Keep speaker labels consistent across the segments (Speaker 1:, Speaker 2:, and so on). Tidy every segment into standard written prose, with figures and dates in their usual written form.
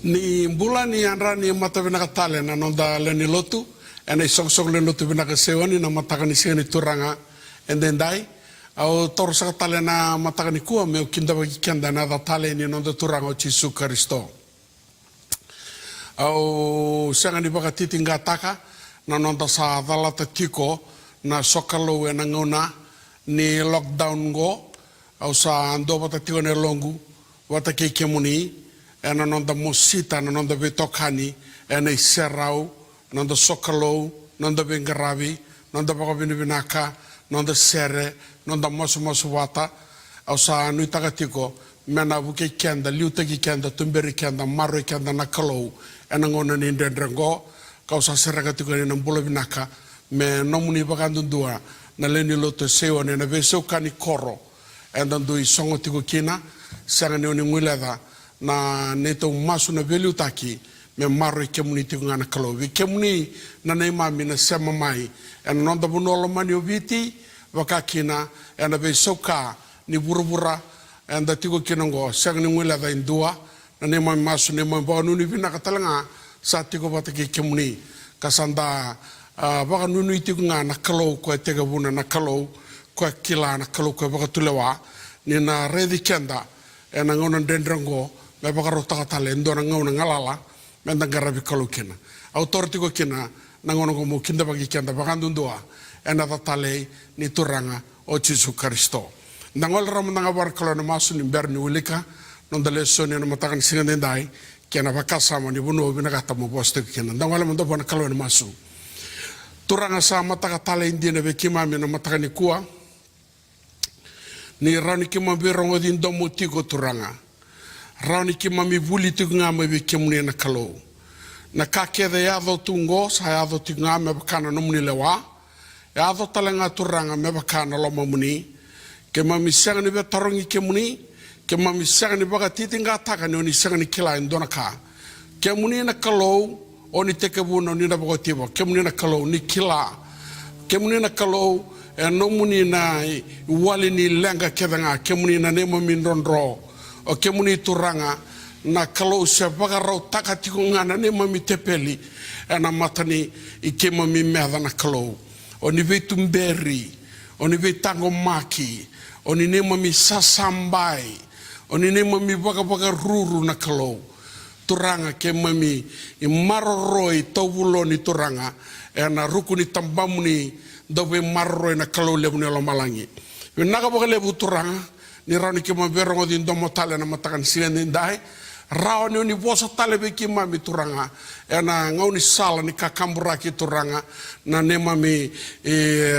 Speaker 1: Ni mbula ni andra ni mata vinaka tale na nonda leni lotu. Ena isong leni lotu vinaka sewani na mataka ni sewani turanga. And then dai. Au toro saka tale na mataka ni kua meo kinda bagi kenda na da tale ni nonda turanga o Jesu Kristo. Au sanga ni baka titinga taka na nonda sa dalata tiko na sokalo e na ngona ni lockdown go. Au sa ando bata tiko ne longu. Wata keike muni. Ena nonda mosita na nonda vetokani. Ena iserau. Nonda sokalo. Nonda vengaravi. Nonda baka vinaka. Nonda sere. Nonda mosu wata. Au sa nui tagatiko. Mena vuke kenda. Liutaki kenda. Tumberi kenda. Maroi kenda na kalau. Ena ngona ni ndendrengo. Kau sa seragatiko ni nambula vinaka. Me nomuni bakandundua. Na leni loto sewa ni na vesokani koro. Enda ndui songo tiko kina. Sanga ni oni nguleda. Na neto masu na velu taki. Me maro i kemuni tiko ngana kalau. Vi kemuni na neimami na sema mai. Ena nonda bunolo mani o viti. Wakakina. Ena vesoka ni burubura. Enda tiko kinongo. Sanga ni nguleda indua. Na neimami masu neimami baka nuni vina katalanga. Sa tiko bataki kemuni. Kasanda baka nuni tiko ngana kalau. Kwa tega buna na kalau. Kwa kila na kalau kwa baka tulewa. Ni na redi kenda. Ena ngona dendrango. Me baka rotaka tale. Ndona ngona ngalala. Me ndangarabi kalau kina. Autortiko kina. Nangona ngomu kinda bagi kenda. Baka ndundua. Ena tatale ni turanga o Jesu Kristo. Nangola ramu nangabar kalau na masu ni berni ulika. Nondale soni na matakan singa nendai. Kena baka sama ni bunu binakata mo boste kina. Nangola mando bona kalau na masu. Turanga sa mataka tale indi na bekimami na matakan ni kuwa. Ni rauni kima birongo din domo tiko turanga. Rauni kima mi buli tiko ngame bekimuni na kalau. Na kakeda yado tungo sa yado tiko ngame bakana nomuni lewa. Yado talenga turanga me bakana loma muni. Kema mi sanga ni betarongi kemuni. Kema mi sanga ni baka titinga taka ni oni sanga ni kila indona ka. Kemuni na kalau oni tekebuna oni na bagotiba. Kemuni na kalau ni kila. Kemuni na kalau e nomuni na wali ni lenga kedanga. Kemuni na nema mindondro. O kemuni turanga na kalau se baka rau taka tiko ngana nema mi tepeli. E na matani i kema mi meda na kalau. Oni vetumberi. Oni vetango maki. Oni nema mi sasambai. Oni nema mi baka ruru na kalau. Turanga ke mami i maroroi taulo ni turanga. E na ruku ni tambamu ni dobe maroroi na kalau lebu ni malangi. Naga baka lebu turanga. Ni rauni ke maberongo di ndomo tale na matakan siya nindai. Rauni oni bosa tale beki mami turanga. E na ngau ni sala ni kakambura ki turanga. Na nema mi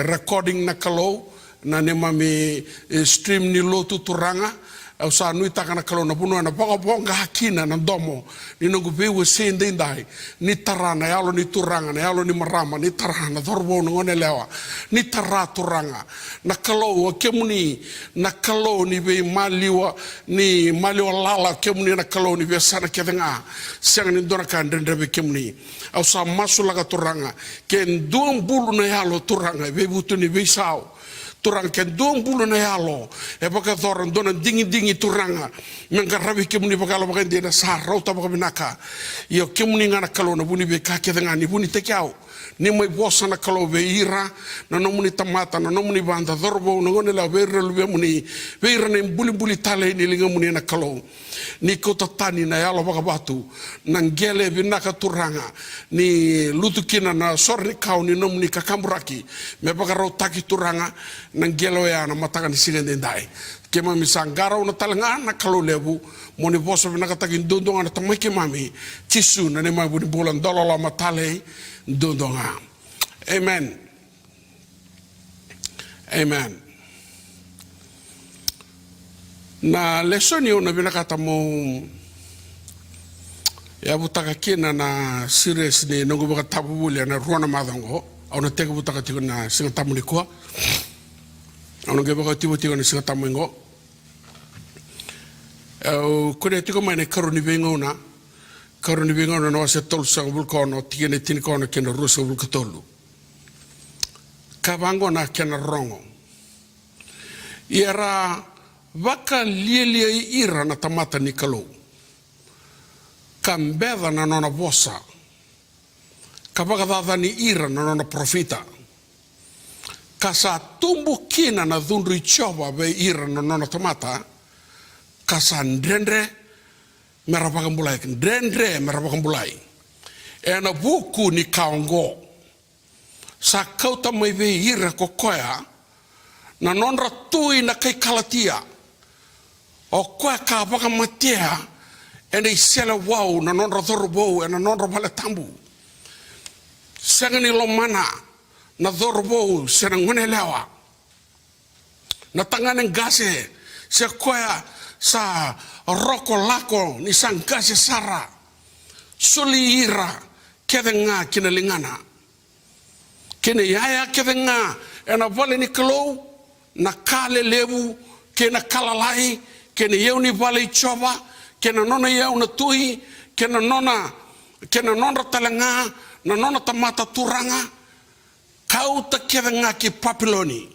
Speaker 1: recording na kalau. Na nema mi stream ni lotu turanga. Au sa nui taka na kalau na puno na bonga hakina na domo. Ni nungu bewe sende indai. Ni tarana yalo ni turanga. Na yalo ni marama. Ni tarana. Dhorbo ngone lewa. Ni tara turanga. Na kalau wa kemuni. Na kalau ni be maliwa. Ni maliwa lala kemuni na kalau ni be sana kedenga. Siang ni ndona ka ndendebe kemuni. Au sa masu laga turanga. Ken duang bulu na yalo turanga. Be butu ni be sao. Turang ken dong bulu na yalo e baka thoran dona dingi turanga mengarabi kemuni baka lo baka ndena sa rauta baka binaka yo kemuni ngana kalo na buni be ka kedenga ni buni tekiao ni mai bosa na kalo be ira na nomuni tamata na nomuni banda dhorbo na ngone la be relu be muni be ira na buli tale ni linga muni na kalo ni kota tani na yalo baka batu na ngele binaka turanga ni lutukina na sorni kau ni nomuni kakamburaki me baka rautaki turanga nang gelo ya na matakan singa dendai kema misangara una talanga na kalau lebu moni boso na katagin dondonga na tamai kemami Jesu na ne mabuni bolan dolala matale dondonga. Amen. Amen. Na lesoni una binakata mo ya butaka kina na serious ni nungu baka tabubuli na ruana madango au na tega butaka tiko na singa tamuni kwa ano ge baka tibo ni singa tamungo kone tiko mai ne karuni bengona na wase tol sang bulkono tigene tinikono kena rusa bulkatolu kabango na kena rongo Iara waka lielia ira na tamata ni kalau. Kambeda na nona vosa. Kapakadada ni ira na nona profita. Kasa tumbu kina na dhundri choba be ira na nona tomata. Kasa ndrendre merapakambulai. Ndrendre merapakambulai. Na buku ni kaongo. Sa kauta mai be ira kokoya. Na nonra tui na kai kalatia. O koe ka pakamatea. Ena isela wau na nonra thorobou na nonra pale tambu. Sangani lo mana na thorobou sena ngone lewa. Na tangane ngase se koea sa roko lako ni sang gase sara. Suli ira kede nga kina lingana. Kene yaya kede nga ena vale ni kalou na kale lebu kena kalalai kene yeuni vale choba. Kena nona iau na tui, kena nona talanga, na nona tamata turanga, kau ta keda ngā ki Papiloni,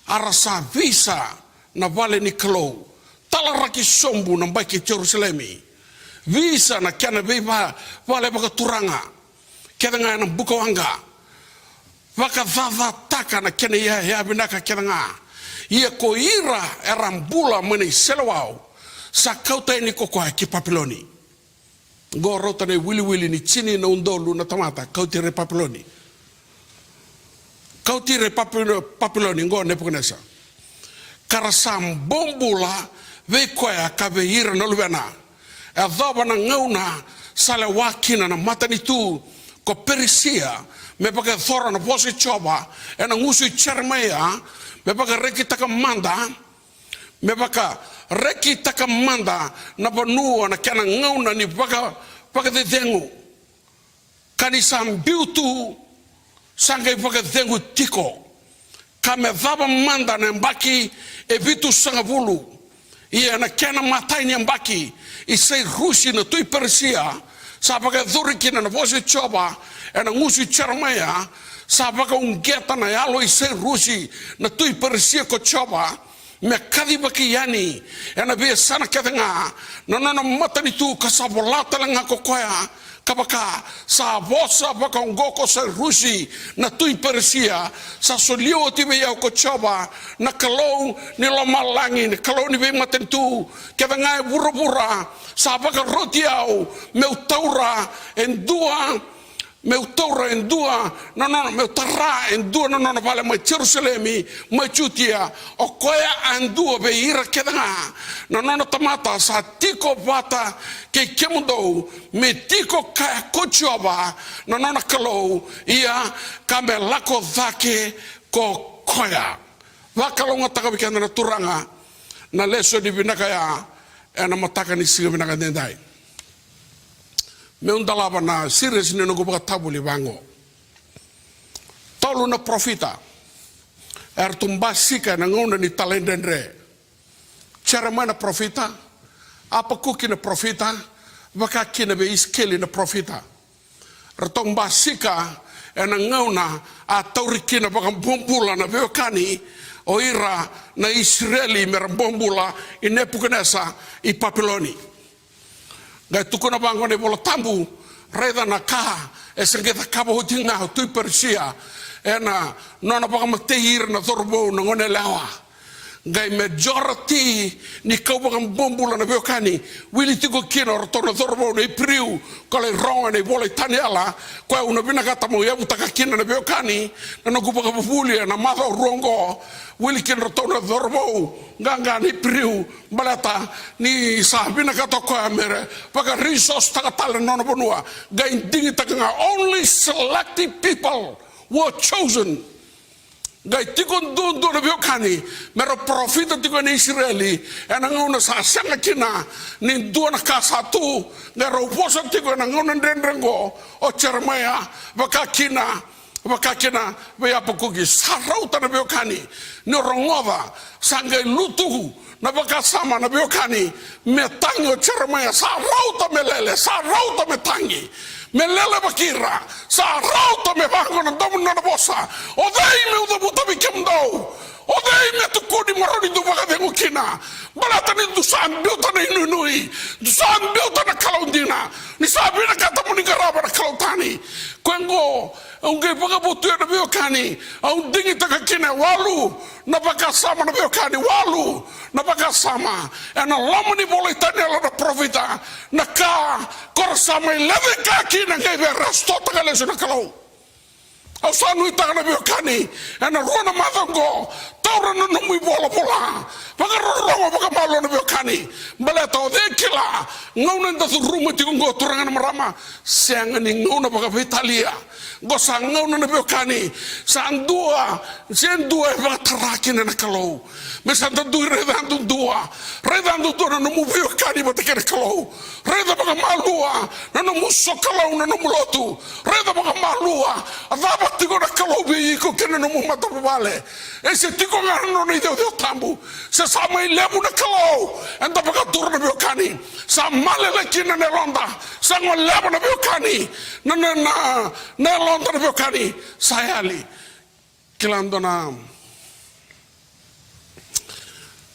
Speaker 1: arasa visa na vale ni kalou, talaraki sombu na mbai ki Jerusalemi, visa na kena viva vale baka turanga, keda ngā na bukawanga, waka vava taka na kena ia binaka keda ngā, ia ko ira erambula mene selawau, sa kauta ni kokoa ki Papiloni. Go rota ne wili ni chini na undolu na tamata kautire Papiloni. Kautire Papiloni go ne pukunesa. Karasam bombula ve koya ka ve ira na lubena. E dhaba na ngauna sale wakina na matani tu ko Perisia me paka thora na posi choba e na ngusu chermea me paka rekitaka manda me paka reki takamanda na banua na kana ngauna ni paka de dengu kani sambiutu sangai paka dengu tiko kame vaba manda na mbaki e vitu sangavulu ia na kana matai ni mbaki i sei rusi na tui Persia sa paka dhurikina na vosi choba e na ngusi charmea sa paka ungeta na yalo i sei rusi na tui Persia ko choba me kadi baki yani ena be sana kadanga no matani tu kasabolata langa kokoya kabaka sa vosa baka ngoko sa rusi na tui Persia sa solio ti be ya ko choba na kalou ni lo malangi ni kalou ni be matani tu kadanga burubura sa baka rotiau meu taura en dua meu tarra en dua no vale mai Jerusalemi mai chutia o koia en dua be ira kedanga no tamata sa tiko vata ke kemundo me tiko ka kochoba no kalou ia kame lako dhake ko koia wakalonga taka bikana na turanga na leso di binakaya ena mataka ni siga binaka dendai me undalava na series ni nugu baka tabuli bango tolu na profita tumbasika na ngona ni talendendre cara mana profita apa kuki na profita baka kina be iskeli na profita tumbasika na ngona a taurikina baka bombula na beokani o ira na Israeli merbombula inepukenesa i Papiloni. Gai tukuna bango ne bola tambu reda na ka esengeta kaba hotinga tui Persia ena nona baka matehir na thorbo na ngone lawa gai majority ni kau baka bombula na beokani wili tiko kina rotona thorbo na ipriu kale ronga ne bola taniala kwa una bina kata mo yabu taka kina na beokani na nogu baka bubuli na matha rongo wili kina rotona thorbo ganga ni priu balata ni sabina kata kwa mere paka resource taka tala nona bonua gai dingi taka only selected people were chosen gai tikon do na beokani mero profita tikon Israeli ena ngona sa sanga kina ni do na kasatu ngero posa tikon ngona ndrengo o Jeremia bakakina be apokugi sarauta na beokani no rongova sangai lutu na baka sama na biokani me tangi o Jeremiah sa rauta me lele sa rauta me tangi me lele bakira sa rauta me bango na domu na bosa o dei me uda buta bikemdo o dei me tu kodi maroni du baka dengu kina balata ni du sa biota na inunui du sa biota na kalaundina ni sa bina kata muni garaba na kalautani kwengo unge baka butu na biokani au dingi taka kina walu na baka sama na biokani walu na baka sama ena lomani boleh tanya la profita na ka kor sama leve ka kina ngai be resto tagale suna kalau au sanu ita na biokani ena rona madango taura na no mui bola bola baka rongo baka malo na biokani baleta o de kila ngauna nda rumo ti ngo turanga na marama senga ni ngauna baka vitalia gosa ngauna na biokani sandua sendua baka taraki na kalau mesanta du redando dua no mu biokani bata kere kalau reda baka malua na no mu sokalau na no mulotu reda baka malua adaba tigo na kalau bi ko kena no mu mata vale ese tigo ngano ni deu tambu se sama ilemu na kalau anda baka turna biokani sa malele kina ne londa sa ngolemu na biokani na londa na biokani sayali kilando na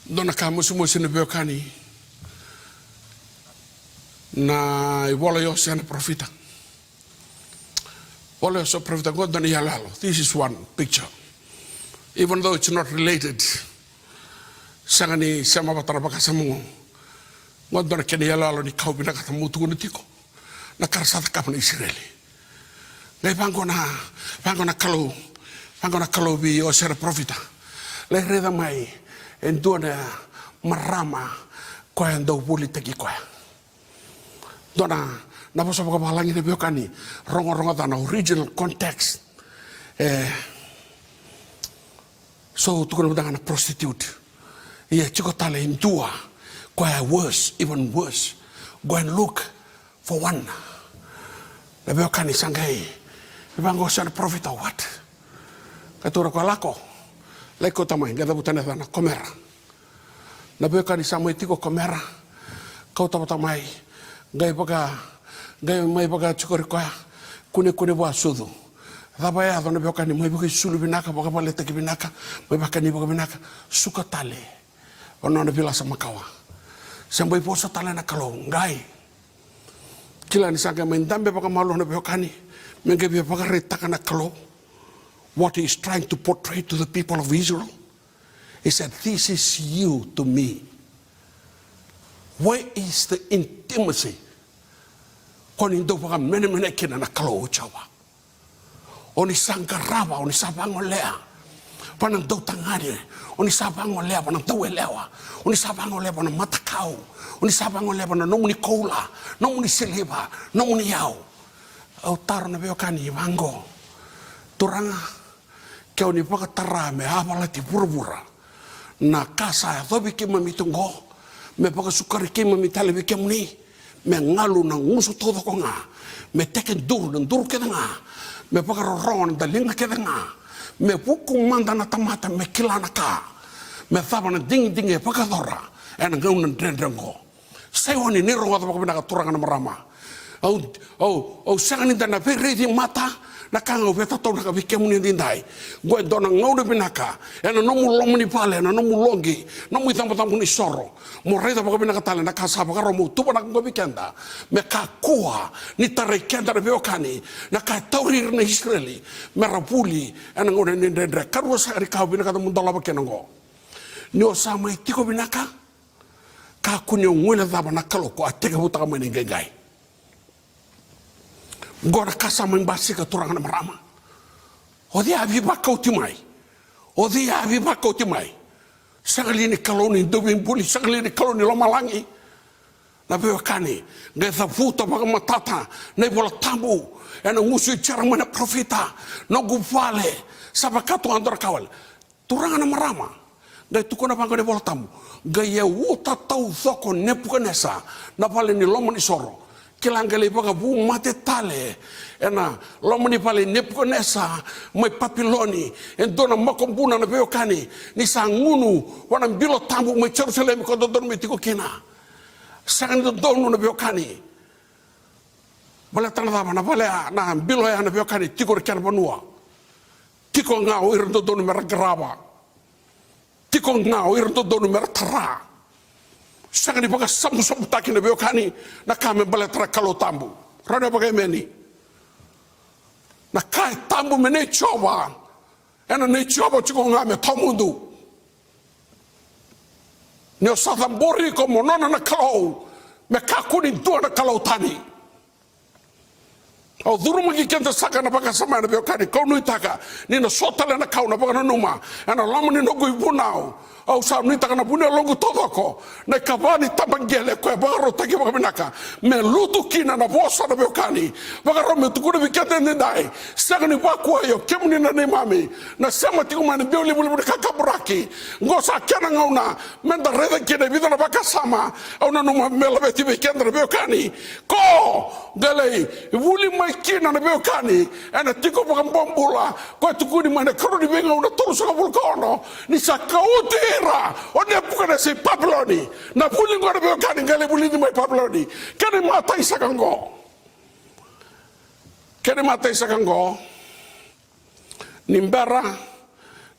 Speaker 1: dona kamu semua sini biokani na ibola yo sana profita bola yo so profita god dona yalalo. This is one picture, even though it's not related sangani sama batara baka samungo god dona kene yalalo ni kau bina kata mutu ni tiko na karsata kapna Israeli le bango na kalau bi yo sana profita le reda mai endona marama ko ando buli teki ko dona na boso ko balangi de biokani rongo dana original context so tu ko danga prostitute ye chiko tale indua ko worse, even worse, go and look for one le biokani sangai bango sana profit or what katura ko lako leko tamai ngada butana dana komera na biokani samai tiko komera kau tamai gai mai baga chukori kwa kune bwa sudu daba ya dona biokani mai baga sulu binaka baga baleta ki binaka mai bakani baga binaka suka tale ona na bila sama kawa sampai posa tale na kalau ngai kila ni sanga mendambe baga malu na biokani menge bi baga retaka na kalau. What he's trying to portray to the people of Israel, he said, this is you to me. Where is the intimacy? Koni ndo baka mene kina na kalau ucawa. Oni sangkaraba, oni sabango lea. Panang do tangani, oni sabango lea, panang do elewa. Oni sabango lea, panang matakau. Oni sabango lea, panang nomuni koula, nomuni siliba, nomuni yau. Au taro na biokani iwango. Turanga kau ni paka tarame apala ti pura na kasa thobi ke mamitungo me paka sukari ke mamitale be ke muni me ngalu na ngusu todo ko nga me teken dur ke nga me paka ron da linga ke nga me puku manda na tamata me kilana ka me thaba na ding e paka dora ena ngau na drengo sai woni ni rongo paka bina ka turanga na marama au sangani dana pere di mata na kanga veta tona ka vike muni ndai go dona ngaude binaka ena no mu lomni pale na no mu longi no mu tampa ni soro mo reda baka binaka tale na kasa baka romu tupa na go bikenda me ka kuha ni tare kenda na biokani na ka taurir na Israeli me rapuli ena ngone ndendre karwa sa ri ka binaka mu ndala baka ngo ni o sama tiko binaka ka kunyo ngwela daba na kaloko ateka buta ka mene ngai gora kasa membasi ka turanga na marama odi abi bakau timai sakali ni kaloni dobi buli sakali ni kaloni lomalangi na biokani ngai thafuta baka matata na bola tambu ena ngusu cara mana profita no gufale sabakato andor kawal turanga na marama ngai tukona banga ne bola tambu ngai ya wuta tau thoko nepukanesa na pale ni lomani soro kilangale baka bu mate tale ena lomani pale Nebuchadnezzar mai Papiloni endona makombuna na beokani ni sangunu wana bilo tambu mai Jerusalem ko dodon mai tiko kina sangan dodonu na beokani bala tanada na bala na bilo ya na beokani tiko kan banua tiko ngau ir dodonu mer grava tiko ngau ir dodonu mer tara sangan di baka samu taki na beokani na kame bala tara kalo tambu rada baka meni na kai tambu me ne choba ena ne choba chiko ngame tomundu ne osatambori ko monona na kalau me kakuni tua na kalau tani au duruma ki kenta saka na baka sama na beokani kau nui taka ni na sotale na kau na baka na numa ena lama ni nogu ibunau au sa nui taka na bune longu todoko na kabani tambangele ko baka rotaki baka minaka me lutu kina na bosa na beokani baka rome tukuna bikete ni dai saka ni bakua yo kemuni na ni mami na sema tiku mani beoli buli buli kakaburaki ngosa kena ngauna menda reda kina vida na baka sama au na numa mela beti bikende na beokani ko galei wuli mai kina na beokani ena tiko baka mbombula ko tukuni mani karuni benga una tolu saka vulkono ni sakauti o Nebuchadnezzar Papiloni na buli ngora beokani ngale buli ni mai Papiloni kene mata isakango nimbera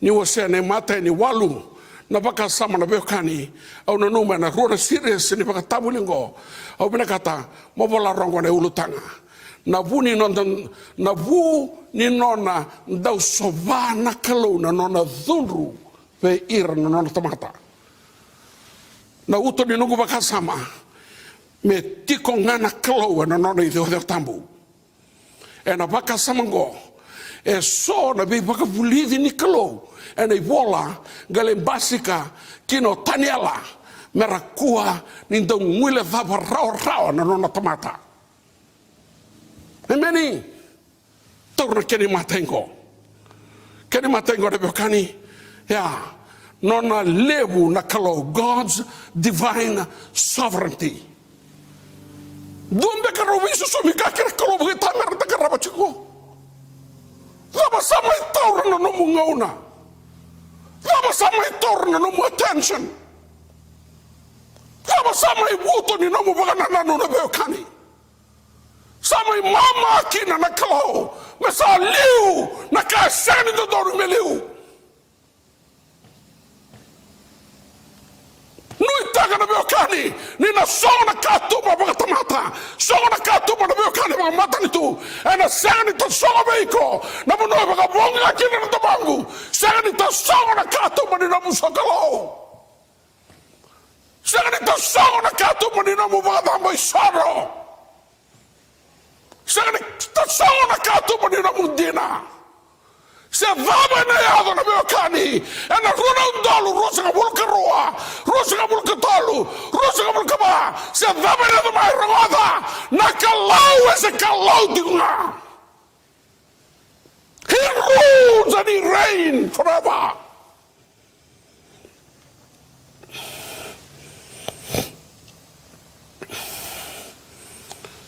Speaker 1: ni wosene mata ni walu na baka sama na beokani au na numa na rona serious ni baka tabulingo au bina kata mobola rongo na ulutanga na vuni nona ndau sovana kalau na nona dhunru pe ira na nona tamata na uto ni nungu baka sama me tiko ngana kalau na nona ideo de tambu e na baka sama ngo e so na be baka vulidi ni kalau e na ibola gale basika kino taniela merakua ni ndau ngwile dhaba rao na nona tamata Emeni torna keni matengo de beokani ya nona lebu na kalau God's divine sovereignty dumbe karo visu so mika kira kalau bagi tamer ta karaba chiko lama sama torna no mungauna lama sama torna no attention lama sama ibuto ni no mubagana nanu na beokani sama mama kina na kalau masa liu na kasani do doru meliu nui taka na beokani ni na songa na katuma baka tamata songa na katuma na beokani baka mata ni tu ena sani ta songa beiko na munoi baka bonga kina na tabangu sani ta songa na katuma ni na musakalo sani ta songa na katuma ni na mubaka dambo isaro Sani tasonga na katuma ni na mundina. Se vaba na yado na beokani. Ena runa undalu, rosa ka bulka roa. Rosa ka bulka tolu. Rosa ka bulka ba. Se vaba na mai rangada. Na kalau ese kalau dinga. He rules and he reigns forever.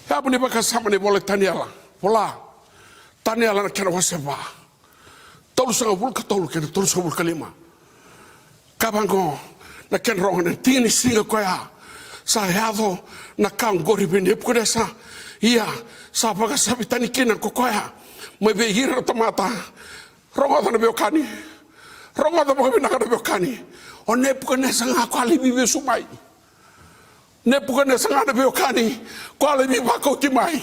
Speaker 1: Hapo ni baka sama ni boleh taniala. Pola. Taniala na kena waseba. Tolu sanga bulka tolu kena tolu sanga bulka lima. Kabango na kena ronga na tini singa koya. Sa heado na kang gori bini Nebuchadnezzar. Ia sa baka sabi tani kina kokoya. Mai be hira tamata. Ronga na beokani. Ronga na baka binaka na beokani. O Nebuchadnezzar ngako alibibi sumai. Nebuchadnezzar ngana beokani ko ale bi bako timai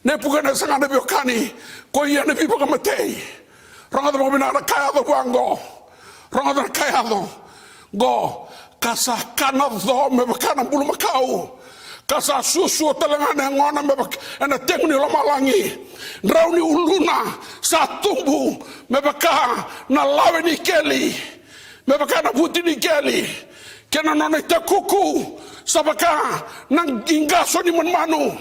Speaker 1: Nebuchadnezzar ngana beokani ko ia ne bi baka matei ronga do bina kaya do bango ronga do kaya do go kasa kana do me bakana bulu makau kasa susu telangana ngona me bak ena tekuni lo malangi rauni uluna sa tumbu me baka na lawe ni keli me baka na buti ni keli kena nona te kuku sabaka nang ingaso ni manmanu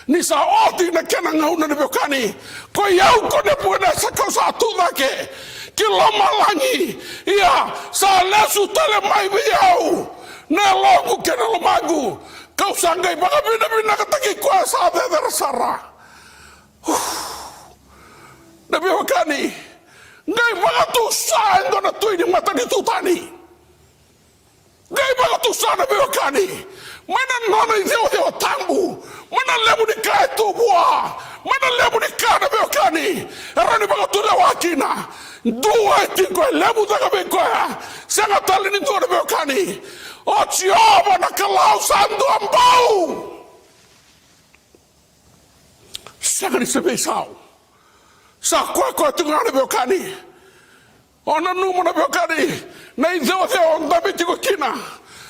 Speaker 1: ni sa oti na kena ngauna na beokani ko yau ko ne puena sa kausa tudake kilo malangi ia sa lesu tele mai biau na longu kena lo magu kau sanggai baka bina kataki kuasa der sara nabi wakani ngai baka tu sa ndo na tu ni mata ni tutani ngai baka tu sa nabi wakani mana nona ideo tambu mana lebu ni kai tu bua mana lebu ni kai nabi wakani erani baka tu lewakina dua tiko lebu daga bekoya sanga tali ni ndo nabi wakani o Jehova na kalau sandu ambau sanga ni sebesau sa kwa tungana beokani ona numo na beokani na ideo ndabe tiko kina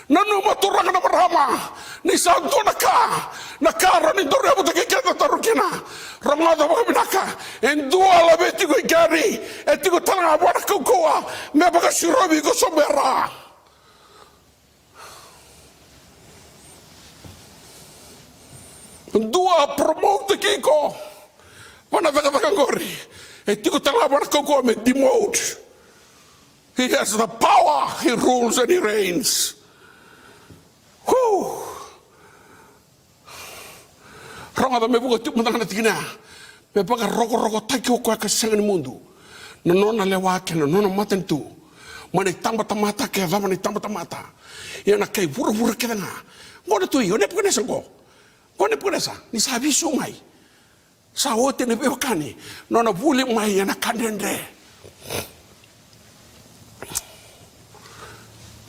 Speaker 1: na numo turanga na barama ni sandu na kara ni dore abu take kenda tarukina ramada ba binaka en dua la betiko ikari etiko tanga bwana kokoa me baka shirobi ko sombera dua promote kiko wana vaka ngori etiko tanga bwana kokoa me demote. He has the power, he rules and he reigns. Whew. Ronga da me buka tu matanga na tigina me baka roko taki ko ka sanga ni mundu na nona lewa ke na nona maten tu mane tamba tamata ke va mane tamba tamata ya na kai vura ke na ngona tu yo ne pukane sango ngone pukane sa ni sa visu mai sa wote ne be kani nona vuli mai ya na kandende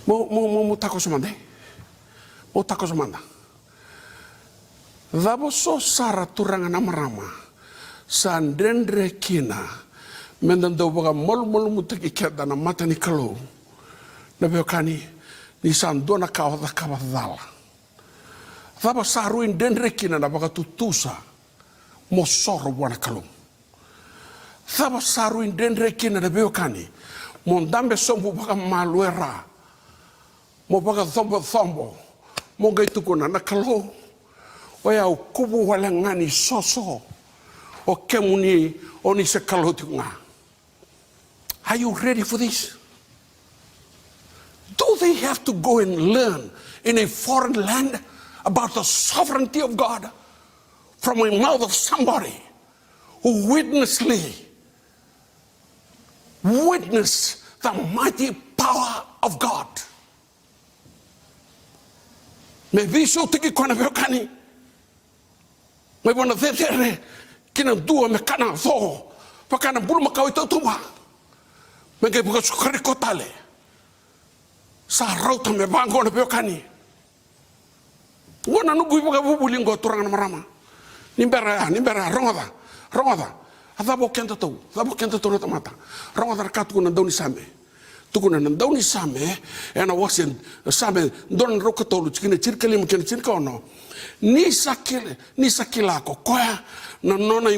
Speaker 1: mo tako somande mo tako somanda Vabo so sara turanga namarama sandendre kina mendando baga mol mutaki keda na mata ni kalo na beokani ni sandona kawa dala vabo saru indendre kina na baga tutusa mosoro wana kalo vabo saru indendre kina na beokani mondambe sombu baga maluera mo baga thombo mo gaitukuna na kalo oya ukubu wala ngani soso o kemuni oni se kalotunga. Are you ready for this? Do they have to go and learn in a foreign land about the sovereignty of God from the mouth of somebody who witnessed the mighty power of God? Maybe so tiki kona beokani. May wana thetere kina dua me kana tho pakana bulu makau itu tuma me ke buka sukari kotale sa rauta me bango na beokani wana nubu buka bubulingo turanga marama nimbera rongoda adabo kenta tu na tamata rongoda katu na doni same tukuna na doni same ena wasen same don rokotolu kina cirkali mkina cirkono ni sakila ko koya na nona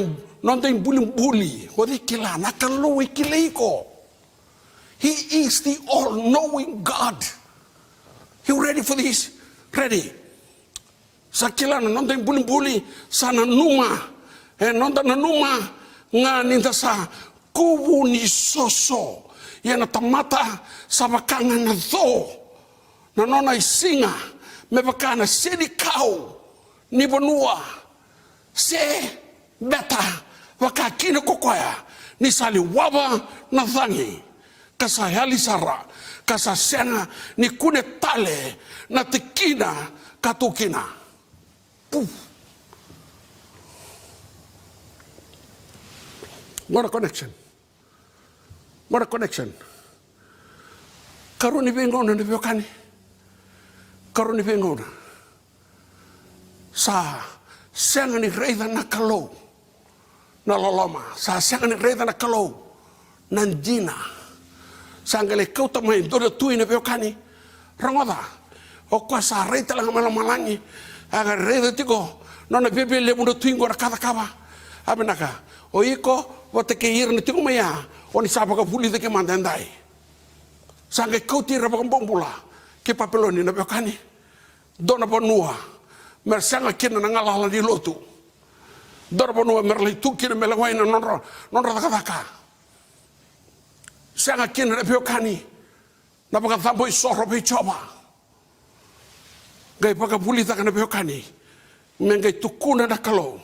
Speaker 1: buli hodi kila na kalo ikileiko. He is the all-knowing God. You ready for this? Ready? Sakila na nona buli sana numa nona numa nga ninda sa kubu ni soso yana tamata sa bakanga na tho na nona isinga me bakana sedi kau ni bonua se beta wakakina kokoya ni sali waba na thangi kasa hali sara kasa sena ni kune tale na tekina katukina. Poof. What a connection. Karuni bengona ni biokani. Karuni bengona. Sa senga ni reida na kalo na loloma sa senga ni reida na kalo nandina sangale kauta mai dore tu ina beokani rangoda o kwa sa reita la malangi aga reida tiko nona bebe le mundo tuingo ra kada kaba abenaka o iko wote ke ir ni tiko maya oni sapa ka puli de ke mandandai sange kauti ra bombula ke papeloni na beokani dona bonua mersanga kina na ngala di lotu dorbono merli tu kina melawaina nonra daka sanga kina na beokani na baka thambo isoro be choba Gai paka puli takana beokani. Mengai tukuna da kalau.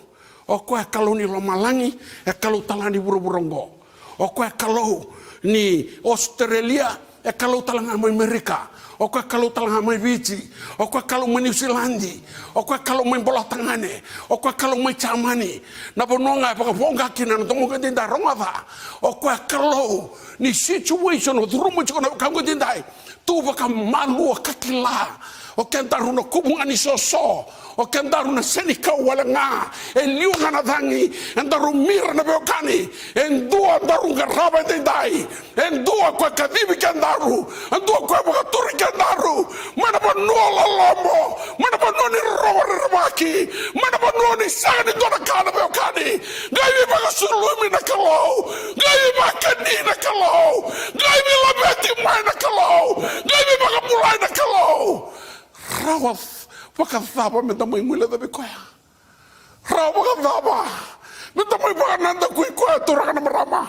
Speaker 1: O koe kalau ni Lomalangi, e kalau talani buru-buronggo. O koe kalau ni Australia, e kalau talanga mai Amerika. O koe kalau talanga mai Fiji. O koe kalau mai New Zealandi. O koe kalau mai bola tangane. O koe kalau mai Chamani. Na bononga e paka ponga kina na tomo tinda ronga. O koe kalau ni situation o turumu chiko na kango tindai. Tu paka malu kakila. O kentaru no kubunga ni soso. O kentaru na senika wala nga. E liunga na tangi. Endaru mira na beokani. Endua andaru garaba tindai. Endua koe kadibi kendaru. Endua koe baka turi kendaru. Mana panua lalomo. Mana panua ni roa rebaki. Mana panua ni sani dona kana beokani. Gai baka sulumi na kalau. Gai baka ni na kalau. Gai labeti mai na kalau. Gai baka mulai na kalau. Rawat pakathapa metamai mula da bekoya. Raw pakathapa metamai pakananda kui koya turana marama.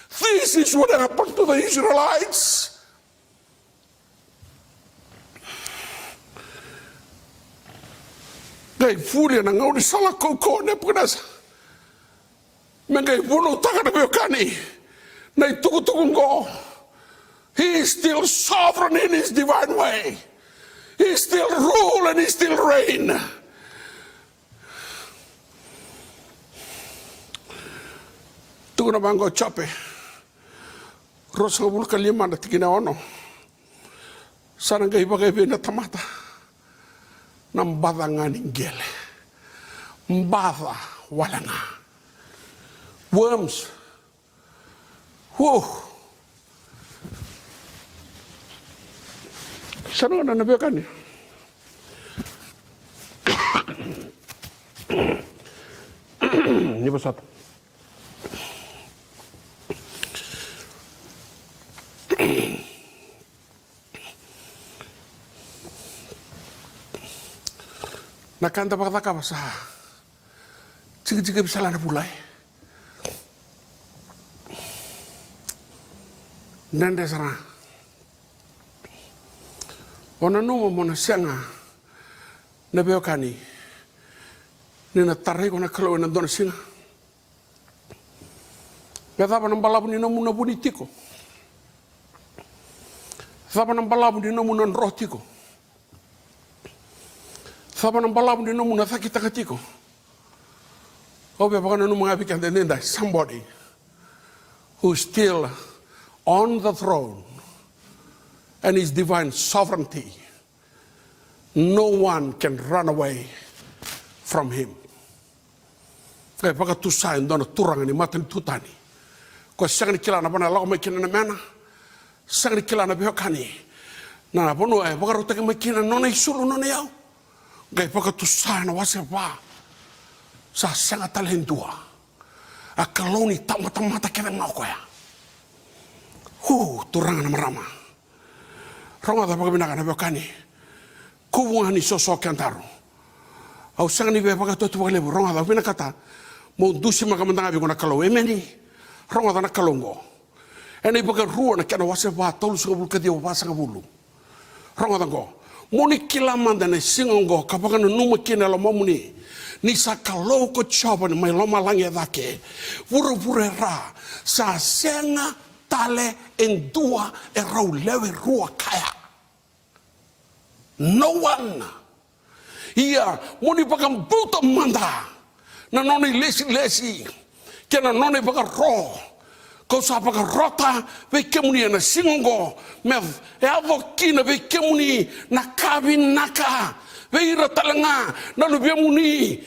Speaker 1: This is what happened to the Israelites. Gai fulia na ngau ni sala koko ne punas. Mengai puno takana beokani. Nei tuku. He is still sovereign in his divine way. He still rule and he still reign. Tuguna bango chape. Rosa bulka lima na tikina ono. Sana gai bagai na tamata. Nambada nga ninggele. Mbada wala nga. Worms. Whoa. Sana na nabiyakan niya. Ini besar. Nakanta pakataka basa. Ciga bisa lana pulai. Nanda sana. Ona numa mona senga na beokani nina tarai kona kalau na dona singa betapa na balabu ni namu na bunitiko betapa na balabu ni namu na rotiko betapa na balabu ni namu na sakitakatiko o betapa na namu ngapi kanda nenda somebody who is still on the throne and his divine sovereignty. No one can run away from him. Kaya paka tusain dono turang ni matan tutani. Ko sagni kila na bana lago makina na mena. Sagni kila na behokani. Na bono e paka rota ke makina nona isulu nona yau. Kaya paka tusain na wase ba. Sa sanga talendua. A kaloni tamata kena ngau koya. Turang na marama. Ronga da pagabina na beokani. Kubunga ni soso kantaro. Au sanga ni be pagato tu pagalebu ronga da bina kata. Mo dusi makamandanga bi kona kalau emeni. Ronga da na kalongo. Ene paga rua na kana wase ba tolu so bulka dia wasa ngabulu. Ronga da go. Moni kila manda na singongo kapaka no numa kina lo mamuni. Ni sa kalau ko choba ni mai Lomalangi dake. Pura ra sa senga tale endua e rau lewe rua kaya. No one. Ia moni pakam buta manda. Na noni lesi. Kena noni paka ro. Kau sa paka rota ve kemuni na singongo. Me e avo kina ve kemuni na kabin naka. Ve ira talanga na lubia muni.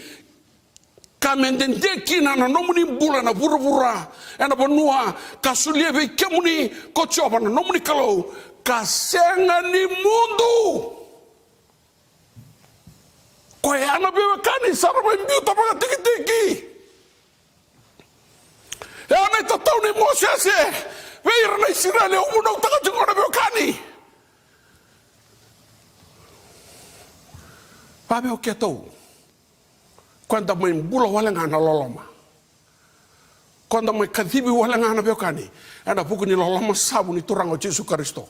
Speaker 1: Kamendende kina na nomuni bula na bura ena banua kasulia ve kemuni kochoba na nomuni kalau kasenga ni mundu koe ana bewe kani saraba imbiuta paka tiki e ana itatau ni Moses ve ira na Israeli umuna utaka chungona bewe kani pabe o ketou quando mai bula wala ngana loloma quando mai kadibi wala ngana beokani ana puku ni loloma sabu ni turang o Jesus Kristo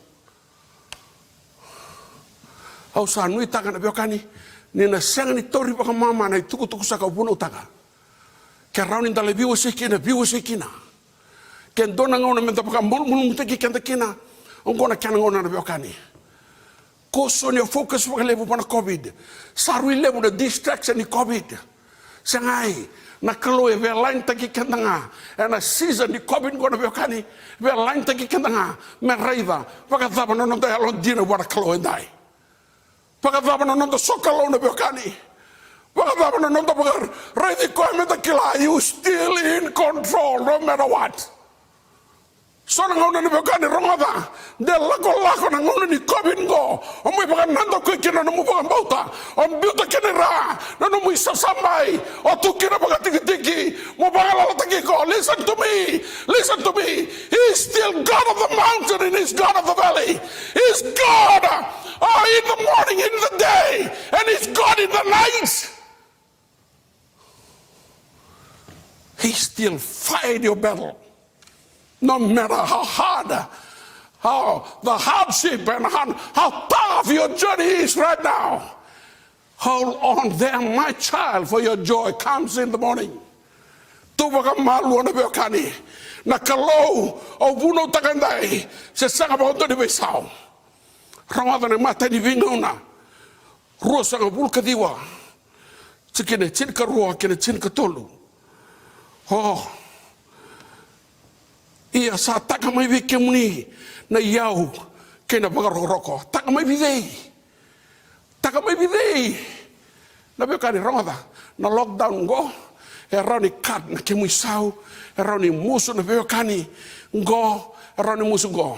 Speaker 1: Au sa nui taka na beokani, ni na senga ni tori baka mama na tuku saka upuna utaka. Ke rauni ndale biwa sikina. Ken dona ngona menta baka mulu muteki kenta kina, ongona kiana ngona na beokani. Koso ni focus baka lebu pana COVID. Sarui lebu na distraction ni COVID. Sengai, na kalau ve lain taki kentanga, na season ni COVID ngona beokani, ve lain taki kentanga, me raiva, baka thaba no nonta alon dina wara kalau endai. Baka thaba no nonta sokalo na beokani. Baka thaba no nonta baka raivi koe meta kila, you still in control no matter what. Sona ngona ni beokani rongoda, de lako na ngona ni COVID ngo, omu baka nando koe kina no mu baka mbauta, biuta kene ra, na no mu isasambai, o tu kina baka tiki, mo baka lalataki ko, listen to me, he's still God of the mountain and he's God of the valley, he's God in the morning, in the day, and he's God in the night. He still fight your battle. No matter how hard, how the hardship and how tough your journey is right now. Hold on there, my child, for your joy comes in the morning. Tuwaga malu na beokani. Na kalau o buno takandai se sanga bondo di besau. Ramada na mata di vingona. Rua sanga bulka diwa. Cikene cinka rua kene cinka tolu. Oh. Ia sa taka mai vike muni na iau kena bagaroko taka mai videi na beokani rongoda na lockdown go e roni kat na kemui sau e roni musu na beokani go e roni musu go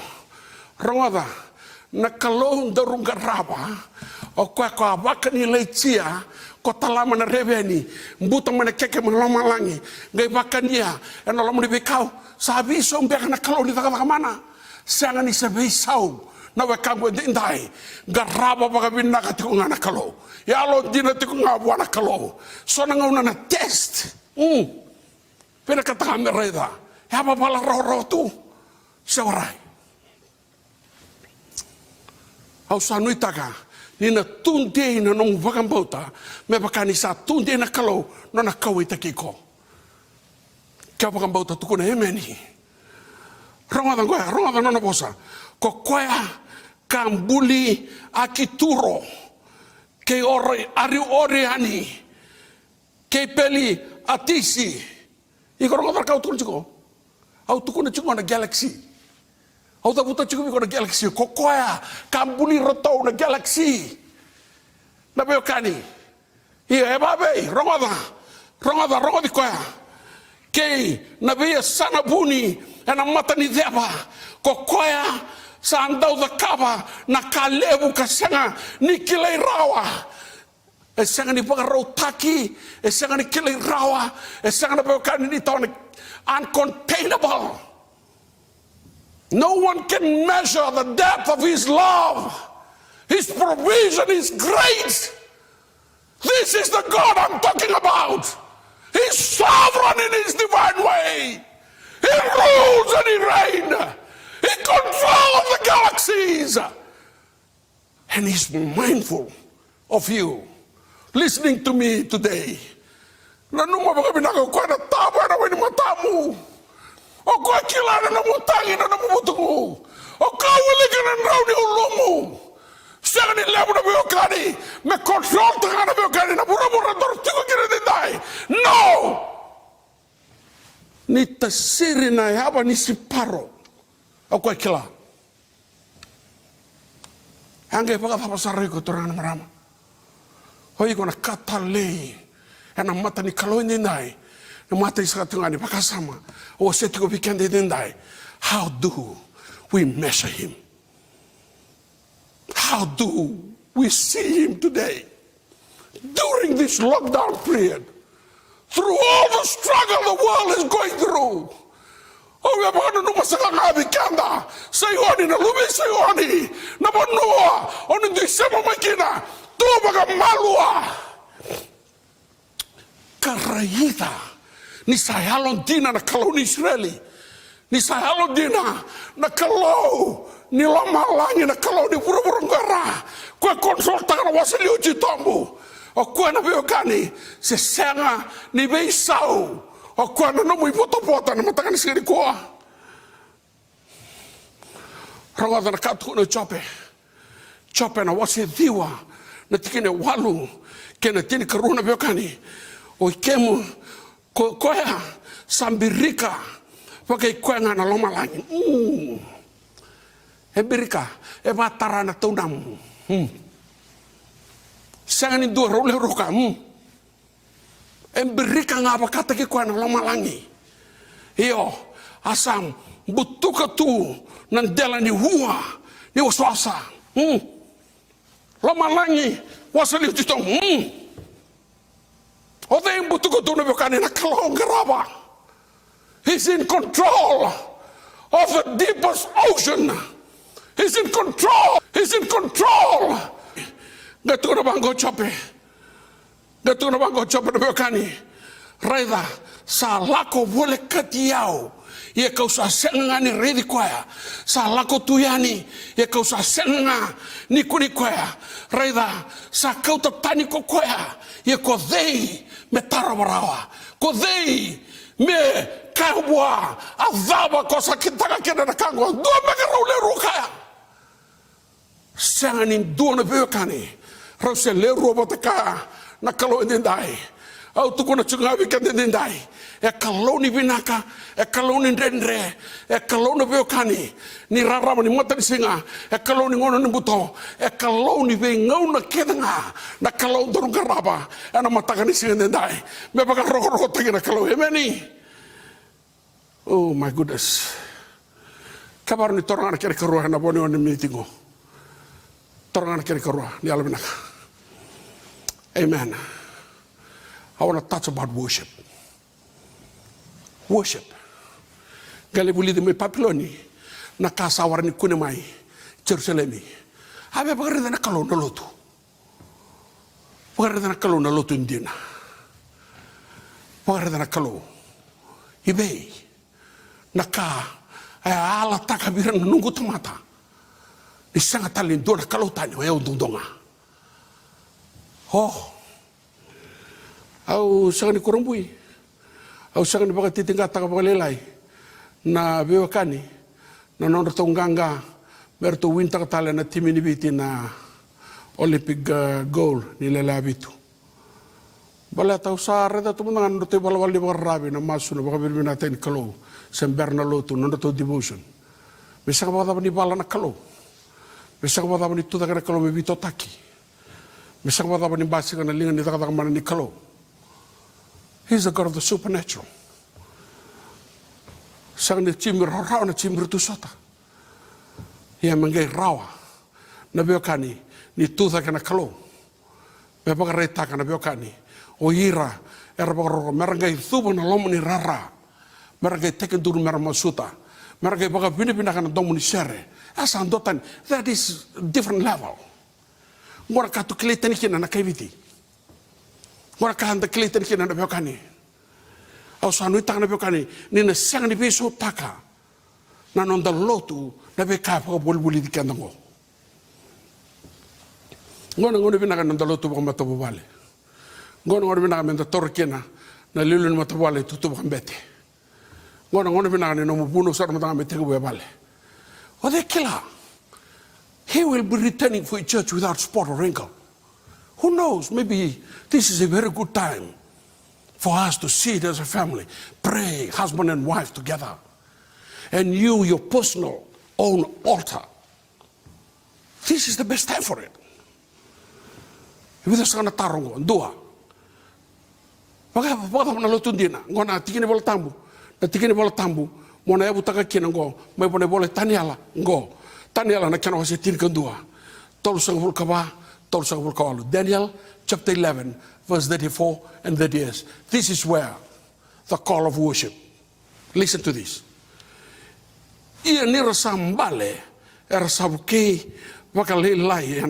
Speaker 1: rongoda na kalou darung garaba o kwa bakani leitia ko talama na reveni mbuto mana keke malama langi ngai bakania e no lamu bekau sabi so mbeka na kalau di taka mana sanga ni sabi sau na wakago dindai garaba baka binna ka tiku ngana kalau ya lo dina tiku ngabu na kalau so na ngona na test pena ka kamera ida ya ba bala ro tu sawarai au sanui taka ni na tunde na nong vakambauta me bakani sa tunde na kalau no na kau itakiko kia vakambauta tukuna emeni ronga nona bosa ko koea kambuli akituro ke ore ani ke peli atisi iko ronga kau tukuna au tukuna chiko na galaxy au ta buta chiko na galaxy ko koea kambuli roto na galaxy na beokani ia ebabe ronga di koea kei na via sana buni na mata ni deba ko koea sa andau da kaba na kalebu kasanga ni kilei rawa e sanga ni pagarau taki e sanga ni kilei rawa e sanga na beokani ni tone uncontainable. No one can measure the depth of his love. His provision is great. This is the God I'm talking about. He's sovereign in his divine way. He rules and he reigns. He controls the galaxies. And he's mindful of you. Listening to me today. Na numa baka binaka kwa na taba na wani matamu. O kwa kila na mutangi na mubutungu. O kawali ka na rauni ulumu. Sanga ni lebu na beokani. Me control taka na beokani na bura dortigo kira dindai. No! Ni tasiri na haba ni siparo. O kwa kila. Hange paka tapasari ko turana marama. Hoi ko na katale. Na mata ni kaloi dindai. Na mata isa katungani pakasama. O setiko pikende dindai. How do we measure him? How do we see him today? During this lockdown period, through all the struggle the world is going through. Oh, we are going to masakanga bikanda. Sayoni na lumi sayoni. Na bonua. Oni disema makina. Tubaga malua. Karaita. Ni sayalon dina na kaloni Israeli. Ni sayalon dina na kalau ni lama langi na kalau ni pura-pura ngara. Kue konsulta na wasali uchi tombu. O kuana beokani se senga ni bei sau. O kuana no mui poto na mataka ni siri koa. Ronga na katu no chope. Chope na wasi diwa na tikine walu kena tini karuna beokani. O kemu koea sambirika pakai kuenga na loma langi. E birika e batara na tunam. Sangan ni dua role roka. E birika ngapa kata ke kuena loma langi. Iyo asam butuka tu nandela ni hua ni waswasa. Loma langi wasali utitong. O de butuka tu na bekani na kalong garaba. He's in control of the deepest ocean. He's in control. He's in control. Gatu na bango chope. Gatu na bango chope na bekani. Raida sa lako vole katiao. Ia kau sa senga ni redi koya. Sa lako tuyani. Ia kau sa senga ni kuni koya. Raida sa kau tatani ko koya. Ia ko dei me tarawarawa. Ko dei me kaubua. Azaba ko sa kitaka kena na kangwa. Dua mega raule rukaya. Senga ni dua na bekani. Rause le roba taka na kalo endai. Au tuku na chungawi kandendai. E kalau ni binaka, e kalau ni rendre, e kalau ni beokani, ni rarama ni mata ni singa, e kalau ni ngono ni buto, e kalau ni be ngau na kedanga, na kalau dorong karaba, e na mata ni singa dendai. Me baka roko tangi na kalau emeni. Oh my goodness. Kabar ni torang anak kiri keruah na boni on meetingo. Torang anak kiri keruah ni alabinaka. Amen. I want to touch about worship. Worship. Gale buli de me papiloni na kasawar ni kunemai Jerusalemi. Habe bagare na kalo na lotu. Bagare na kalo na lotu indina. Bagare na kalo. Ibe naka ala takabira nungu tomata. Ni sanga talin do na kalo tani wa undunga. Oh. Au sanga ni kurumbui. Au sanga ni baka titinga taka baka lelai. Na bewakani. Na nono tonganga. Merto winta katale na timi ni biti na Olympic gold ni lelai bitu. Bala tau sare da tumunga nono te balawal di baka rabi na masu na baka birbina ten kalau. Sember na lotu nono to devotion. Bisa ka baka ni bala na kalau. Bisa ka baka ni tuta ka kalau me bito taki. Bisa ka baka ni basi ka na linga ni taka mana ni kalau. He's the God of the supernatural. Sang ni cimir rawa na cimir tu sota. Ia mengai rawa. Na beokani ni tuta kana kalau. Be baka reta kana beokani. O ira era baka ro merangai thuba na lomo ni rara. Merangai teken duru meramasuta. Merangai baka bina kana domu ni sere. Asa andotan, that is different level. Ngora katu kleitani kina na kaiviti. Ngora kahanda kleitani kina na beokani. Au sanui taka na beokani ni na sanga ni beso taka. Na nonda lotu na beka paka boli di kandango. Ngona binaka nonda lotu baka matobo vale. Ngona binaka menda torkena na lilu ni matobo vale tutu baka mbete. Ngona binaka ni nomu buno sara matanga metego vale. O de kila. He will be returning for a church without spot or wrinkle. Who knows? Maybe this is a very good time for us to sit as a family, pray, husband and wife together. And you, your personal own altar. This is the best time for it. Ibita sa kana tarongo, dua. Baka na lotu dina, ngona tikini bola tambu. Na tikini bola tambu, mona yabu taka kina ngo, mai pone bola taniala ngo. Taniala na kana wasi tirkan dua. Tolu sang vulkaba, tolu sang vulkawalu. Daniel chapter 11, verse 34 and 38. This is where the call of worship. Listen to this. Ia nira sambale era sabuke wakalelai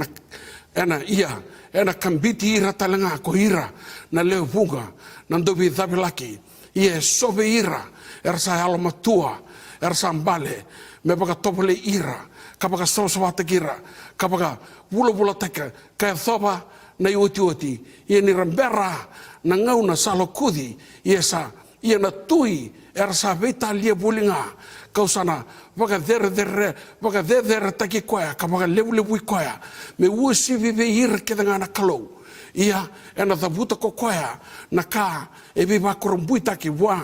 Speaker 1: ena kambiti ira talanga ko ira na leo bunga na ndobi thabilaki ia sobe ira era sa alamatua era sambale me baka topole ira kapaka sawa takira, kapaka wula taka, kaya thoba na oti, ia ni rambera na ngau na salokudi, ia na tui, era sa veta lia bulinga, kausana, waka dhere taki koia, kapaka levu koia, me uasi vive ira ke ngana kalau, ia ena tabuta ko koia, na ka, e viva korumbui taki wa,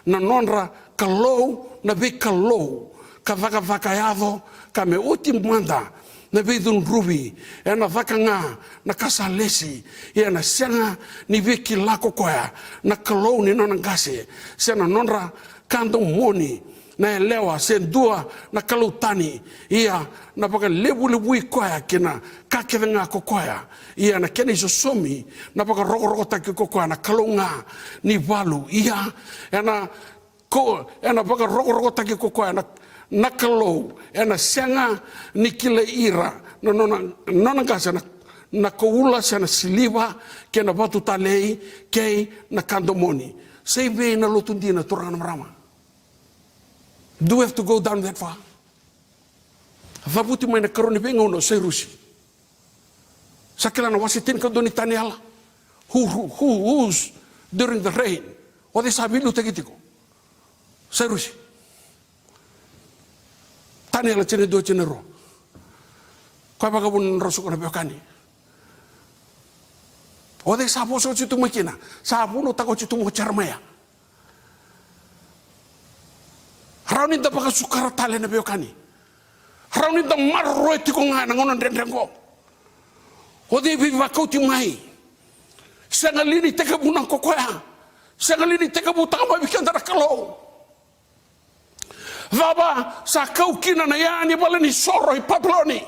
Speaker 1: na nonra kalau, na ve kalau, ka vaka yado, ka me oti manda, na vidun rubi, e na vaka ngā, na kasalesi, e na senga ni viki lako koea, na kalau ni nona ngase, se na nonra kandong moni, na e lewa, se dua na kalau tani, ia na vaka levu koea kina kakeve ngā ko koea, ia na kene iso somi, na vaka roko taki ko koea, na kalau ngā ni walu, ia e na vaka roko taki ko koea, na kalau ena senga ni kile ira no nona gasa na koula sana siliva ke na batu talei kei na kandomoni sei ve na lotundina torana marama. Do we have to go down that far? Vabuti mai na karoni venga no sei rusi sakela na wasitin ka doni taniala who's during the rain o de sabilu tegitiko sei rusi tani la cene do cene ro ko ba gabun rosu ko na bekani o de sabo so citu makina sabo no tako citu mo charmaya rauni da baka sukara tale na bekani rauni da marro ti ko ngana ngono ndrengo o de viva kauti mai sangalini teka bunang ko koya sangalini teka butang ma bikanda kalau Vaba sa kaukina na yani bala ni soro i paploni.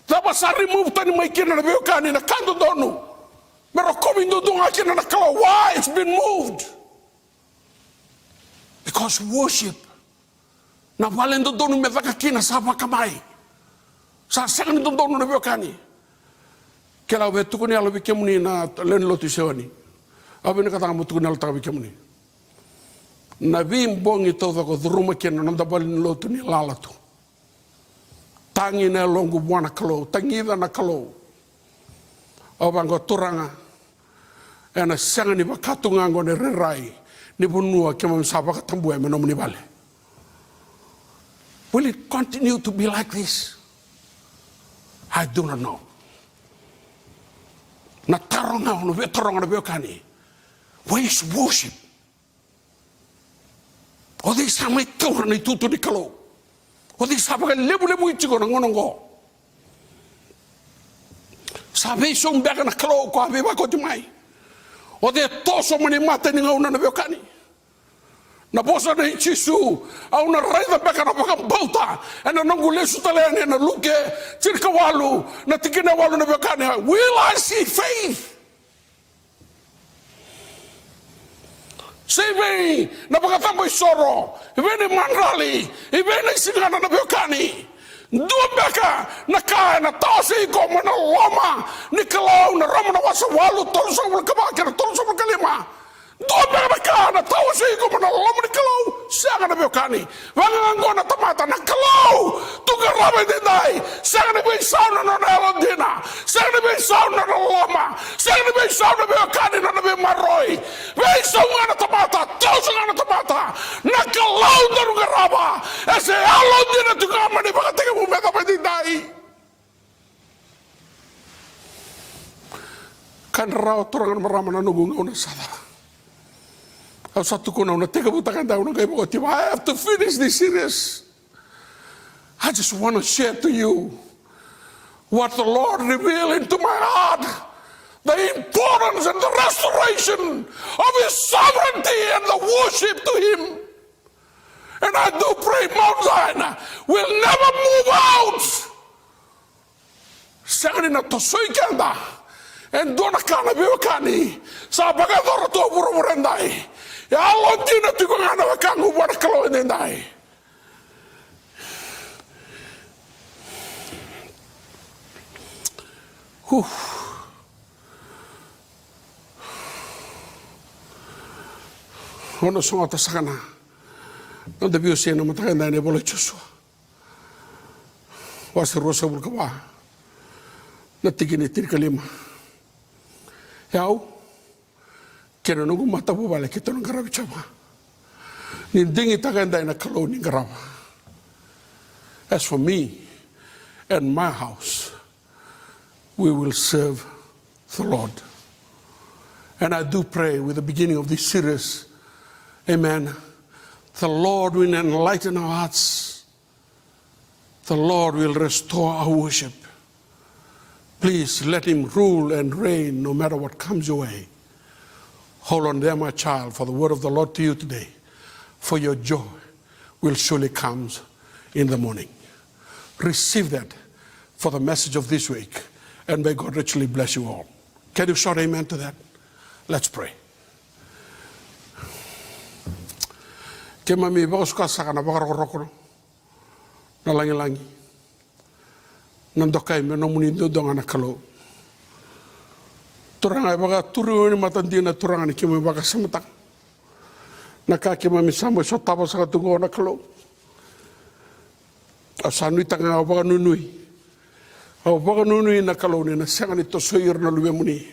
Speaker 1: Vaba sa remove tani mai kina na beokani na kando donu. Mero komindo dunga kina na kala. Why it's been moved? Because worship. Na valendo donu me vaka kina sa vakamai. Sa sangani donu na beokani. Kela we tukuni alo bikemuni na len lotu sewani. Abe na katanga mo tukuni alo taka bikemuni. Na vim bongi todo ko druma kena na dabalin lotu ni lalatu. Tangi na longu buana kalau, tangi na kalau. Abango turanga. Ena sanga ni bakatunga ngone rerai. Ni bunua kema msaba katambu e menomu ni bale. Will it continue to be like this? I do not know. Na taronga ono vetoronga na beokani. Where is worship? O de sama itu na itutu di kalau. O de sama kan lebu ichigo na ngonongo. Sabe som bega na kalau ko abe ba ko timai. O de toso mani mata ni ngauna na bekani. Na bosa na ichisu au na raida bega na baka bauta. Ena nongule sutalene na luke tirka walu na tikina walu na bekani. Will I see faith? Sebe na pagkatamboy soro, ibene manrali, ibene singana na beokani. Dua beka na kaya na tasi ko mana loma ni kalau na rama na wasa walu tolu sa kabakir tolu sa kalima. Dua beka na tasi ko mana loma ni kalau sianga na beokani. Wangango na tamata na kalau tuga rama dindai. Sianga na be sauna na elodina. Sianga na be sauna na loma. Sianga na be sauna beokani na be maroi. Be sauna na tamata, tausa na tamata. Na kalau na rugaraba. Ese elodina tuga mani bakatega mo meta pa dindai. Kan raw turangan marama na nubungaw na sada. I have to finish this series. I just want to share to you what the Lord revealed into my heart. The importance and the restoration of His sovereignty and the worship to Him. And I do pray Mount Zion will never move out. Sangani na tosoy kanda. And dona kana biwakani. Sa bagadoro to burumurendai. Ya Allah dina tuko ngana wakangu buat kalau nendai. Ono songa tasakana. Nanda biosena matakanda ne bola chuswa. wasi rosa bulka wa na tigini tirkalima yau kena nungu mata bubale kita nung garabi chama nindingi tagandai na kalau ni garaba. As for me and my house, we will serve the Lord. And I do pray with the beginning of this series, amen, the Lord will enlighten our hearts. The Lord will restore our worship. Please let him rule and reign no matter what comes your way. Hold on there, my child, for the word of the Lord to you today. For your joy will surely come in the morning. Receive that for the message of this week. And may God richly bless you all. Can you shout amen to that? Let's pray. Ke mami ba suka saka na ba roko na langi nandokai me no muni do donga na kalo turanga ba turu ni matandi na turanga ni ke me ba ka samata na ka ke mami sambo so taba saka tungo na kalo asanui tanga ba nunui au ba nunui na kalo ni na sanga ni to soir na luwe muni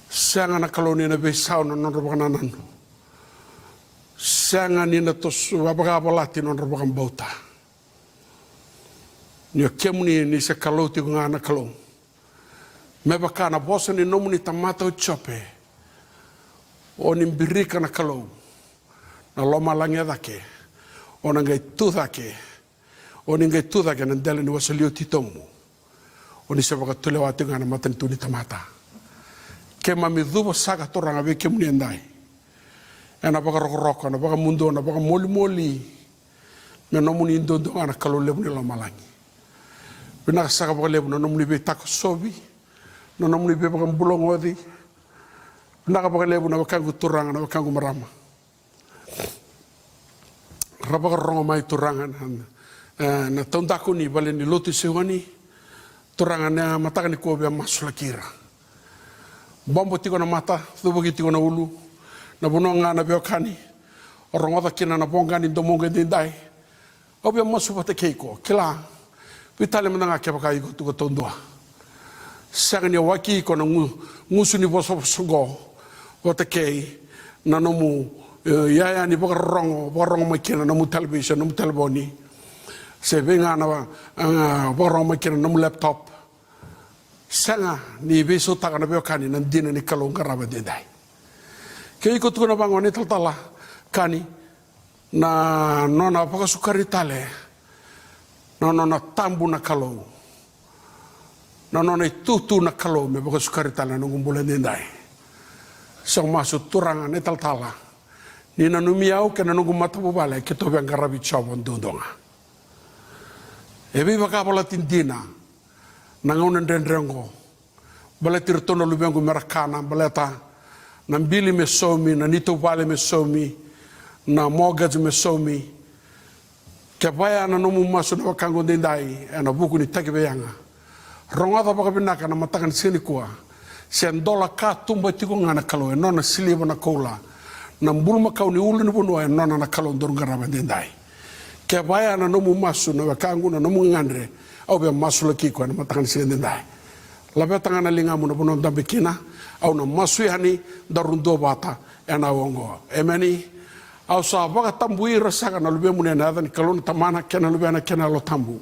Speaker 1: sanga na kalo ni na be sauna no ba nanan sanga ni na to wabaga balati non robang bauta nyo kemuni ni se kaloti nga na kalong me baka na bosa ni nomuni tamata o chope o ni mbirika na kalong na loma lange dake o na ngai tudake o ni ngai tudake na dele ni wasalio titomu o ni se baka tulewati nga na matan tuni tamata ke mami dhubo saga toranga be kemuni endai ena baka roko na baka mundo na baka moli me no muni ndo ana kalo lebu ni loma langi bina saka baka lebu no muni be tak sobi no muni be baka bulongodi bina baka lebu na baka turanga na baka marama rabaka rongo mai turanga na tondaku ni bale ni lotu sewani turanga na mataka ni ko be masulakira bombo tiko na mata thubuki tiko na ulu na bunonga na beokani orongoda kina na bongani domonga dindai obia mosu pate keiko kila vitale mnanga ke baka iko tuko tondua sagani waki ko na ngusu ni boso sugo wata kei na nomu yaya ni baka rongo makina na mu television na mu teleboni se venga na rongo makina na mu laptop sanga ni beso taka na beokani na dina ni kalonga raba dindai ke iko tukuna bango ni taltala kani na nona paka sukari tale na nona tambu na kalo na nona tutu na kalo me paka sukari tale na ngumbula nindai sang masu turanga ni taltala ni na numiau ke na nungu matapu bale ke tobe angarabi chawon dondonga ebi baka bola tindina na ngaunan dendrengo bala tirtono lubengu merakana baleta na mbili me somi, na nito wale me somi, na mortgage me somi. Ke baya na nomu masu na wakango dindai, na buku ni take beyanga. Rongada baka binaka na matakan sini kuwa. Sen dola ka tumba tiko ngana kalo, nona siliba na kola. Na mbulma kau ni ulu ni bunua, nona na kalo ndorungaraba dindai. Ke baya na nomu masu na wakango na nomu ngandre, au bea masu laki kuwa na matakan sini dindai. Labe tangana lingamu na bunon dambekina, au na masuyani darundo bata ena wongo emeni au sa baka tambui rasaka na lube mune na dan kalon tamana kena lube na kena lo tambu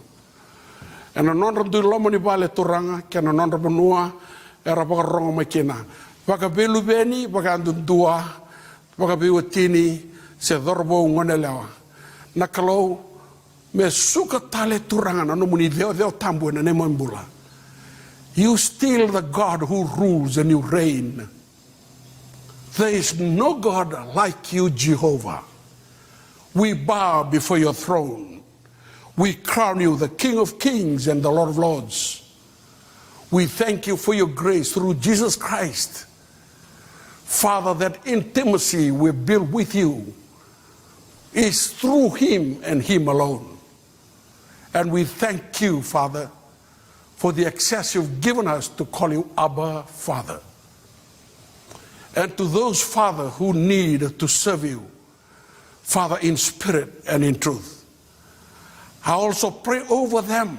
Speaker 1: ena non randu lomo ni bale turanga kena non rabunua era baka rongo makina baka belu beni baka andundua baka biwatini se dorbo ngone lewa na kalau me suka tale turanga na no muni deo tambu na nemo mbula. You still the God who rules and you reign. There is no God like you, Jehovah. We bow before your throne. We crown you the King of Kings and the Lord of Lords. We thank you for your grace through Jesus Christ. Father, that intimacy we build with you is through him and him alone. And we thank you, Father, for the access you've given us to call you Abba, Father. And to those, Father, who need to serve you, Father, in spirit and in truth, I also pray over them.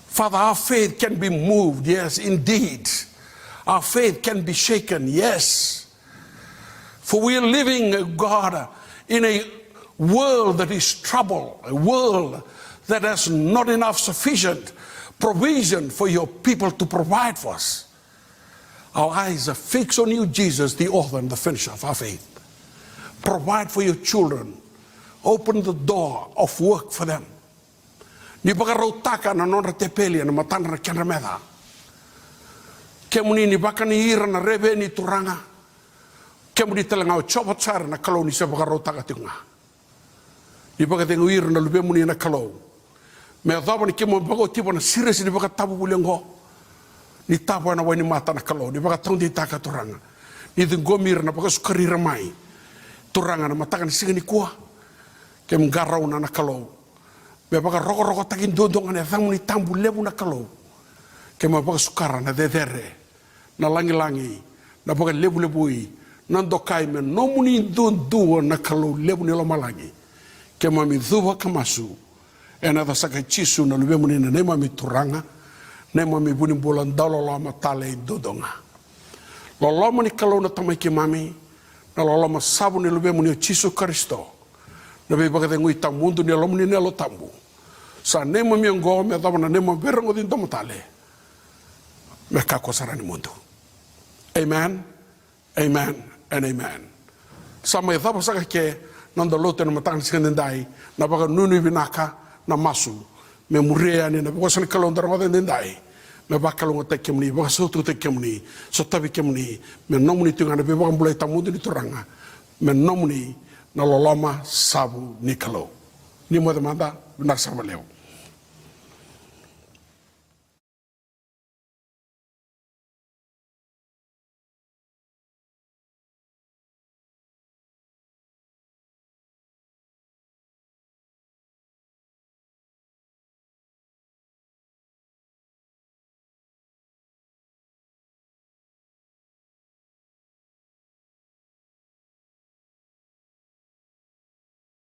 Speaker 1: Father, our faith can be moved, yes, indeed. Our faith can be shaken, yes. For we are living, God, in a world that is troubled, a world that has not enough sufficient provision for your people to provide for us. Our eyes are fixed on you, Jesus, the author and the finisher of our faith. Provide for your children. Open the door of work for them. Ni baka rautaka na nora te peli na matana na kiana meda. Kemuni ni baka ni ira na rebe ni turanga. Kemuni talanga o chopa tsara na kalau ni se baka rautaka tiunga. Ni baka tengu ira na lube muni na kalau. Me adaba ni kemo baka o tipo na siresi ni baka tabu bulengo. Ni tabu na wani mata na kalau. Ni baka taundi taka turanga. Ni tengomir na baka sukari ramai. Turanga na mataka ni singa ni kuah. Kem garau na kalau. Me baka roko takin dodong ane thang ni tambu lebu na kalau. Kem baka sukara na dedere. Na langi na baka lebu na ndokai me no muni dua na kalau lebu ni loma langi. Kem mi dhuwa kamasu. Ena da saka chisu na lube muni na nema mi turanga. Nema mi buni bolan dalo lama tale dodonga. Loloma ni kalau na tamai ki mami. Na loloma sabu ni lube muni o chisu Kristo. Na be baka tengu itang mundu ni lomni ni lo tambu. Sa nema mi ngo me dama na nema berango din tomo tale. Me kako sarani mundu. Amen. Amen and amen. Sa me dama saka ke nando lote na matang sikandendai na baka nunu binaka na masu. Me murea ni na baka sani kalondara ngodendai. Me baka longo te kemni baka sotu te kemni so tabi kemni me nomuni tungana be baka mulai tamudu ni turanga. Me nomuni na loloma sabu ni kalau. Ni mo demanda benar sama leo.